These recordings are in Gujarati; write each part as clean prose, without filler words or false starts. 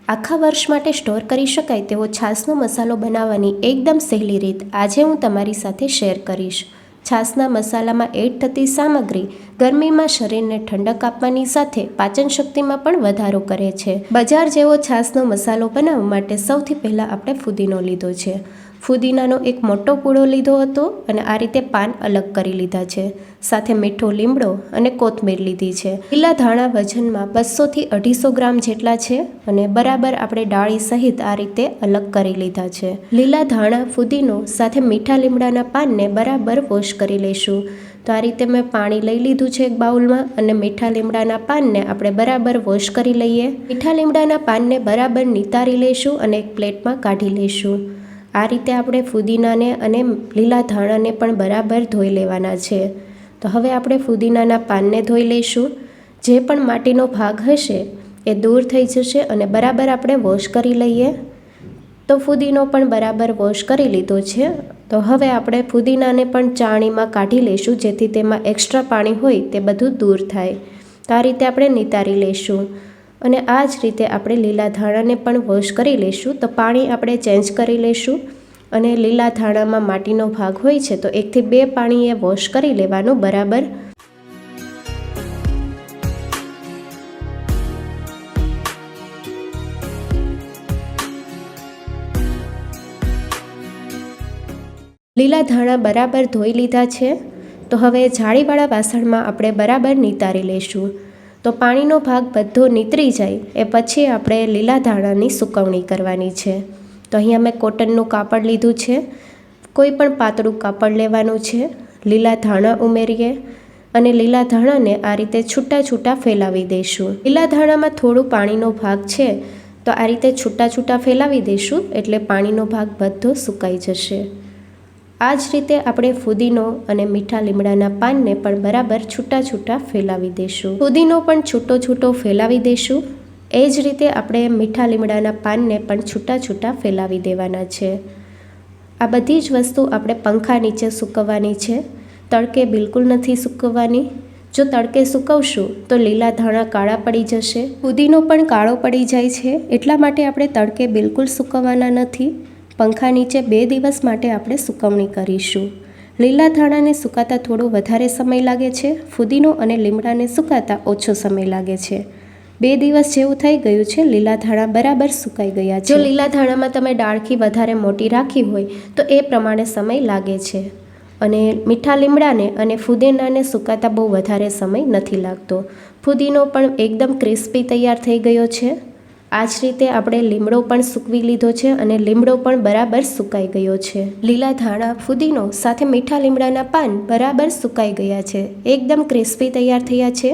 આખા વર્ષ માટે સ્ટોર કરી શકાય તેવો છાશનો મસાલો બનાવવાની એકદમ સહેલી રીત આજે હું તમારી સાથે શેર કરીશ. છાશના મસાલામાં એડ થતી સામગ્રી ગરમીમાં શરીરને ઠંડક આપવાની સાથે પાચન શક્તિમાં પણ વધારો કરે છે. બજાર જેવો છાશનો મસાલો બનાવવા માટે સૌથી પહેલાં આપણે ફુદીનો લીધો છે. ફુદીનાનો એક મોટો પૂળો લીધો હતો અને આ રીતે પાન અલગ કરી લીધા છે. સાથે મીઠો લીમડો અને કોથમીર લીધી છે. લીલા ધાણા વજનમાં 200 થી 250 ગ્રામ જેટલા છે અને બરાબર આપણે ડાળી સહિત આ રીતે અલગ કરી લીધા છે. લીલા ધાણા, ફુદીનો સાથે મીઠા લીમડાના પાનને બરાબર વોશ કરી લઈશું. તો આ રીતે મેં પાણી લઈ લીધું છે એક બાઉલમાં અને મીઠા લીમડાના પાનને આપણે બરાબર વોશ કરી લઈએ. મીઠા લીમડાના પાનને બરાબર નિતારી લઈશું અને એક પ્લેટમાં કાઢી લઈશું. આ રીતે આપણે ફુદીનાને અને લીલા ધાણાને પણ બરાબર ધોઈ લેવાના છે. તો હવે આપણે ફુદીનાના પાનને ધોઈ લઈશું. જે પણ માટીનો ભાગ હશે એ દૂર થઈ જશે અને બરાબર આપણે વોશ કરી લઈએ. તો ફુદીનો પણ બરાબર વોશ કરી લીધો છે. તો હવે આપણે ફુદીનાને પણ ચાળણીમાં કાઢી લઈશું જેથી તેમાં એક્સ્ટ્રા પાણી હોય તે બધું દૂર થાય. તો આ રીતે આપણે નિતારી લઈશું અને આ જ રીતે આપણે લીલા ધાણાને પણ વોશ કરી લઈશું. તો પાણી આપણે ચેન્જ કરી લઈશું અને લીલા ધાણામાં માટીનો ભાગ હોય છે તો 1 થી 2 પાણીએ વોશ કરી લેવાનું બરાબર. લીલા ધાણા બરાબર ધોઈ લીધા છે. તો હવે જાળીવાળા વાસણમાં આપણે બરાબર નિતારી લઈશું. તો પાણીનો ભાગ બધો નીતરી જાય એ પછી આપણે લીલા ધાણાની સૂકવણી કરવાની છે. તો અહીંયા મેં કોટનનું કાપડ લીધું છે. કોઈ પણ પાતળું કાપડ લેવાનું છે. લીલા ધાણા ઉમેરીએ અને લીલા ધાણાને આ રીતે છૂટા છૂટા ફેલાવી દઈશું. લીલા ધાણામાં થોડું પાણીનો ભાગ છે તો આ રીતે છૂટા છૂટા ફેલાવી દઈશું એટલે પાણીનો ભાગ બધો સુકાઈ જશે. આ જ રીતે આપણે ફુદીનો અને મીઠા લીમડાના પાનને પણ બરાબર છૂટા છૂટા ફેલાવી દઈશું. ફુદીનો પણ છૂટો છૂટો ફેલાવી દઈશું. એ જ રીતે આપણે મીઠા લીમડાના પાનને પણ છૂટા છૂટા ફેલાવી દેવાના છે. આ બધી જ વસ્તુ આપણે પંખા નીચે સૂકવવાની છે. તડકે બિલકુલ નથી સૂકવવાની. જો તડકે સૂકવશું તો લીલા ધાણા કાળા પડી જશે. ફુદીનો પણ કાળો પડી જાય છે એટલા માટે આપણે તડકે બિલકુલ સૂકવવાના નથી. પંખા નીચે 2 દિવસ માટે આપણે સૂકવણી કરીશું. લીલા ધાણાને સુકાતા થોડો વધારે સમય લાગે છે. ફુદીનો અને લીમડાને સુકાતા ઓછો સમય લાગે છે. 2 દિવસ જેવું થઈ ગયું છે. લીલા ધાણા બરાબર સુકાઈ ગયા છે. જો લીલા ધાણામાં તમે ડાળખી વધારે મોટી રાખી હોય તો એ પ્રમાણે સમય લાગે છે અને મીઠા લીમડાને અને ફુદીનાને સુકાતા બહુ વધારે સમય નથી લાગતો. ફુદીનો પણ એકદમ ક્રિસ્પી તૈયાર થઈ ગયો છે. આ જ રીતે આપણે લીમડો પણ સૂકવી લીધો છે અને લીમડો પણ બરાબર સુકાઈ ગયો છે. લીલા ધાણા, ફુદીનો સાથે મીઠા લીમડાના પાન બરાબર સુકાઈ ગયા છે. એકદમ ક્રિસ્પી તૈયાર થયા છે.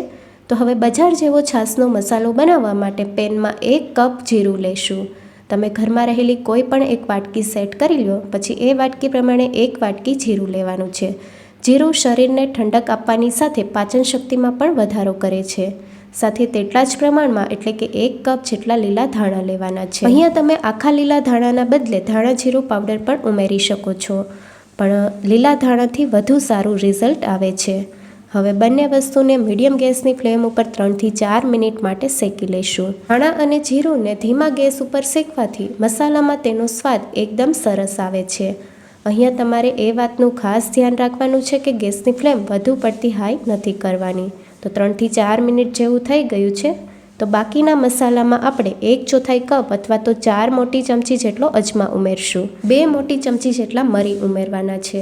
તો હવે બજાર જેવો છાશનો મસાલો બનાવવા માટે પેનમાં 1 કપ જીરું લઈશું. તમે ઘરમાં રહેલી કોઈ પણ એક વાટકી સેટ કરી લો. પછી એ વાટકી પ્રમાણે 1 વાટકી જીરું લેવાનું છે. જીરું શરીરને ઠંડક આપવાની સાથે પાચન શક્તિમાં પણ વધારો કરે છે. સાથે તેટલા જ પ્રમાણમાં એટલે કે 1 કપ જેટલા લીલા ધાણા લેવાના છે. અહીંયા તમે આખા લીલા ધાણાના બદલે ધાણા જીરું પાવડર પણ ઉમેરી શકો છો, પણ લીલા ધાણાથી વધુ સારું રિઝલ્ટ આવે છે. હવે બંને વસ્તુને મીડિયમ ગેસની ફ્લેમ ઉપર 3 થી 4 મિનિટ માટે શેકી લઈશું. ધાણા અને જીરુંને ધીમા ગેસ ઉપર શેકવાથી મસાલામાં તેનો સ્વાદ એકદમ સરસ આવે છે. અહીંયા તમારે એ વાતનું ખાસ ધ્યાન રાખવાનું છે કે ગેસની ફ્લેમ વધુ પડતી હાઈ નથી કરવાની. તો 3 થી 4 મિનિટ જેવું થઈ ગયું છે. તો બાકીના મસાલામાં આપણે 1/4 કપ અથવા તો 4 મોટી ચમચી જેટલો અજમા ઉમેરશું. 2 મોટી ચમચી જેટલા મરી ઉમેરવાના છે.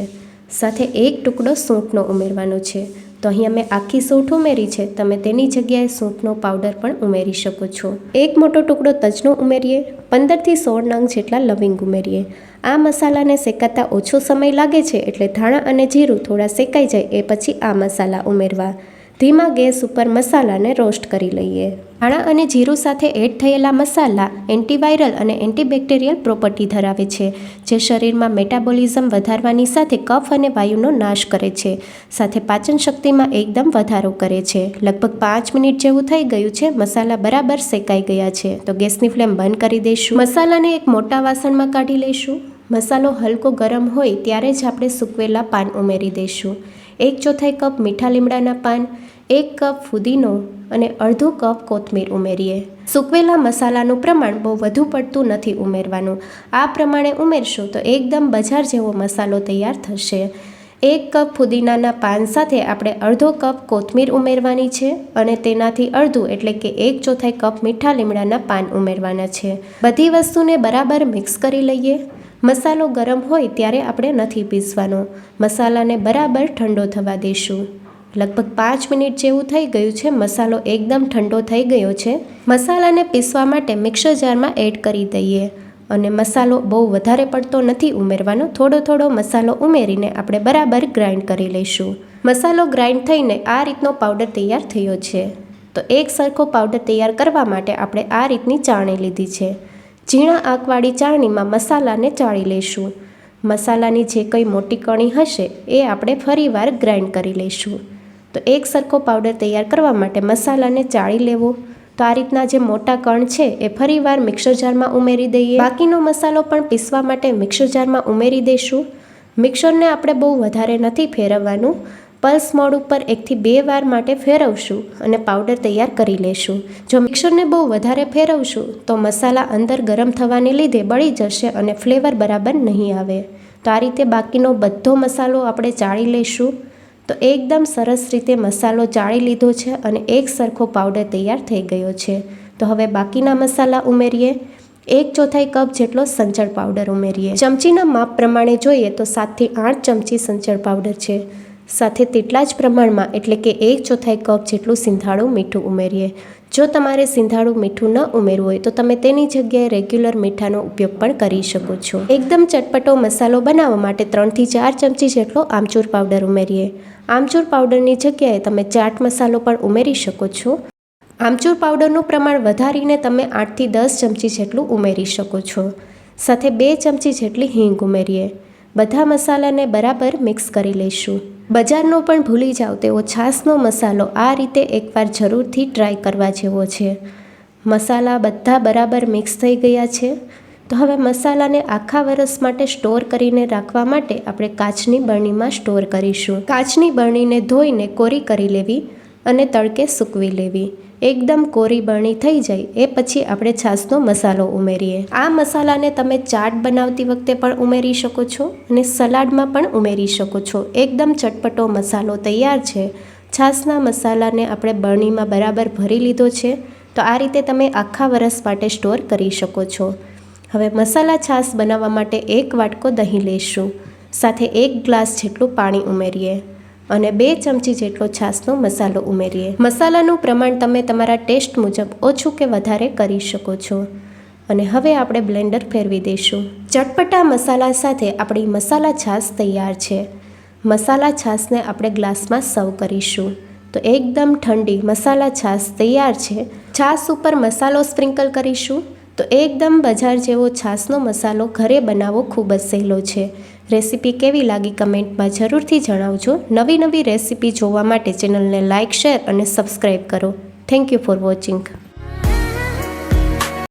સાથે 1 ટુકડો સૂંઠનો ઉમેરવાનો છે. તો અહીંયા મેં આખી સૂંઠ ઉમેરી છે. તમે તેની જગ્યાએ સૂંઠનો પાવડર પણ ઉમેરી શકો છો. 1 મોટો ટુકડો તજનો ઉમેરીએ. 15 થી 16 નંગ જેટલા લવિંગ ઉમેરીએ. આ મસાલાને શેકાતા ઓછો સમય લાગે છે એટલે ધાણા અને જીરું થોડા શેકાઈ જાય એ પછી આ મસાલા ઉમેરવા. ધીમા ગેસ ઉપર મસાલાને રોસ્ટ કરી લઈએ. ધાણા અને જીરું સાથે એડ થયેલા મસાલા એન્ટીવાયરલ અને એન્ટીબેક્ટેરિયલ પ્રોપર્ટી ધરાવે છે, જે શરીરમાં મેટાબોલિઝમ વધારવાની સાથે કફ અને વાયુનો નાશ કરે છે. સાથે પાચન શક્તિમાં એકદમ વધારો કરે છે. લગભગ 5 મિનિટ જેવું થઈ ગયું છે. મસાલા બરાબર શેકાઈ ગયા છે. તો ગેસની ફ્લેમ બંધ કરી દઈશું. મસાલાને એક મોટા વાસણમાં કાઢી લઈશું. મસાલો હલકો ગરમ હોય ત્યારે જ આપણે સૂકવેલા પાન ઉમેરી દઈશું. 1/4 કપ મીઠા લીમડાના પાન, 1 કપ ફુદીનો અને અડધો કપ કોથમીર ઉમેરીએ. સૂકવેલા મસાલાનું પ્રમાણ બહુ વધુ પડતું નથી ઉમેરવાનું. આ પ્રમાણે ઉમેરશો તો એકદમ બજાર જેવો મસાલો તૈયાર થશે. 1 કપ ફુદીનાના પાન સાથે આપણે અડધો કપ કોથમીર ઉમેરવાની છે અને તેનાથી અડધું એટલે કે 1/4 કપ મીઠા લીમડાના પાન ઉમેરવાના છે. બધી વસ્તુને બરાબર મિક્સ કરી લઈએ. મસાલો ગરમ હોય ત્યારે આપણે નથી પીસવાનો. મસાલાને બરાબર ઠંડો થવા દઈશું. લગભગ 5 મિનિટ જેવું થઈ ગયું છે. મસાલો એકદમ ઠંડો થઈ ગયો છે. મસાલાને પીસવા માટે મિક્સર જારમાં એડ કરી દઈએ અને મસાલો બહુ વધારે પડતો નથી ઉમેરવાનો. થોડો મસાલો ઉમેરીને આપણે બરાબર ગ્રાઇન્ડ કરી લઈશું. મસાલો ગ્રાઇન્ડ થઈને આ રીતનો પાવડર તૈયાર થયો છે. તો એક સરખો પાવડર તૈયાર કરવા માટે આપણે આ રીતની ચાળણી લીધી છે. ઝીણા આંકવાળી ચાળણીમાં મસાલાને ચાળી લઈશું. મસાલાની જે કંઈ મોટી કણી હશે એ આપણે ફરીવાર ગ્રાઇન્ડ કરી લઈશું. તો એક સરખો પાવડર તૈયાર કરવા માટે મસાલાને ચાળી લેવો. તો આ રીતના જે મોટા કણ છે એ ફરીવાર મિક્સર જારમાં ઉમેરી દઈએ. બાકીનો મસાલો પણ પીસવા માટે મિક્સર જારમાં ઉમેરી દઈશું. મિક્સરને આપણે બહુ વધારે નથી ફેરવવાનું. પલ્સ મોડ ઉપર 1 થી 2 વાર માટે ફેરવશું અને પાવડર તૈયાર કરી લેશું. જો મિક્સરને બહુ વધારે ફેરવશું તો મસાલા અંદર ગરમ થવાને લીધે બળી જશે અને ફ્લેવર બરાબર નહીં આવે. તો આ રીતે બાકીનો બધો મસાલો આપણે ચાળી લઈશું. તો એકદમ સરસ રીતે મસાલો ચાળી લીધો છે અને એક સરખો પાવડર તૈયાર થઈ ગયો છે. તો હવે બાકીના મસાલા ઉમેરીએ. 1/4 કપ જેટલો સંચળ પાવડર ઉમેરીએ. ચમચીના માપ પ્રમાણે જોઈએ તો 7 થી 8 ચમચી સંચળ પાવડર છે. સાથે તેટલા જ પ્રમાણમાં એટલે કે 1/4 કપ જેટલું સિંધાળું મીઠું ઉમેરીએ. જો તમારે સિંધાળું મીઠું ન ઉમેરવું હોય તો તમે તેની જગ્યાએ રેગ્યુલર મીઠાનો ઉપયોગ પણ કરી શકો છો. એકદમ ચટપટો મસાલો બનાવવા માટે 3 થી 4 ચમચી જેટલો આમચૂર પાવડર ઉમેરીએ. આમચૂર પાવડરની જગ્યાએ તમે ચાટ મસાલો પણ ઉમેરી શકો છો. આમચૂર પાવડરનું પ્રમાણ વધારીને તમે 8 થી 10 ચમચી જેટલું ઉમેરી શકો છો. સાથે 2 ચમચી જેટલી હિંગ ઉમેરીએ. બધા મસાલાને બરાબર મિક્સ કરી લઈશું. બજારનો પણ ભૂલી જાઓ તેવો છાશનો મસાલો આ રીતે એકવાર જરૂરથી ટ્રાય કરવા જેવો છે. મસાલા બધા બરાબર મિક્સ થઈ ગયા છે. તો હવે મસાલાને આખા વરસ માટે સ્ટોર કરીને રાખવા માટે આપણે કાચની બરણીમાં સ્ટોર કરીશું. કાચની બરણીને ધોઈને કોરી કરી લેવી અને તડકે સૂકવી લેવી. એકદમ કોરી બરણી થઈ જાય એ પછી આપણે છાશનો મસાલો ઉમેરીએ. આ મસાલાને તમે ચાટ બનાવતી વખતે પણ ઉમેરી શકો છો અને સલાડમાં પણ ઉમેરી શકો છો. એકદમ ચટપટો મસાલો તૈયાર છે. છાશના મસાલાને આપણે બરણીમાં બરાબર ભરી લીધો છે. તો આ રીતે તમે આખા વરસ માટે સ્ટોર કરી શકો છો. હવે મસાલા છાશ બનાવવા માટે 1 વાટકો દહીં લઈશું. સાથે 1 ગ્લાસ જેટલું પાણી ઉમેરીએ અને 2 ચમચી જેટલો છાશનો મસાલો ઉમેરીએ. મસાલાનું પ્રમાણ તમે તમારા ટેસ્ટ મુજબ ઓછું કે વધારે કરી શકો છો. અને હવે આપણે બ્લેન્ડર ફેરવી દઈશું. ચટપટા મસાલા સાથે આપણી મસાલા છાશ તૈયાર છે. મસાલા છાશને આપણે ગ્લાસમાં સર્વ કરીશું. તો એકદમ ઠંડી મસાલા છાશ તૈયાર છે. છાશ ઉપર મસાલો સ્પ્રિંકલ કરીશું. તો એકદમ બજાર જેવો છાશનો મસાલો ઘરે બનાવવો ખૂબ જ સહેલો છે. રેસીપી કેવી લાગી કમેન્ટમાં જરૂરથી જણાવજો. નવી રેસીપી જોવા માટે ચેનલને લાઇક, શેર અને સબસ્ક્રાઈબ કરો. Thank you for watching.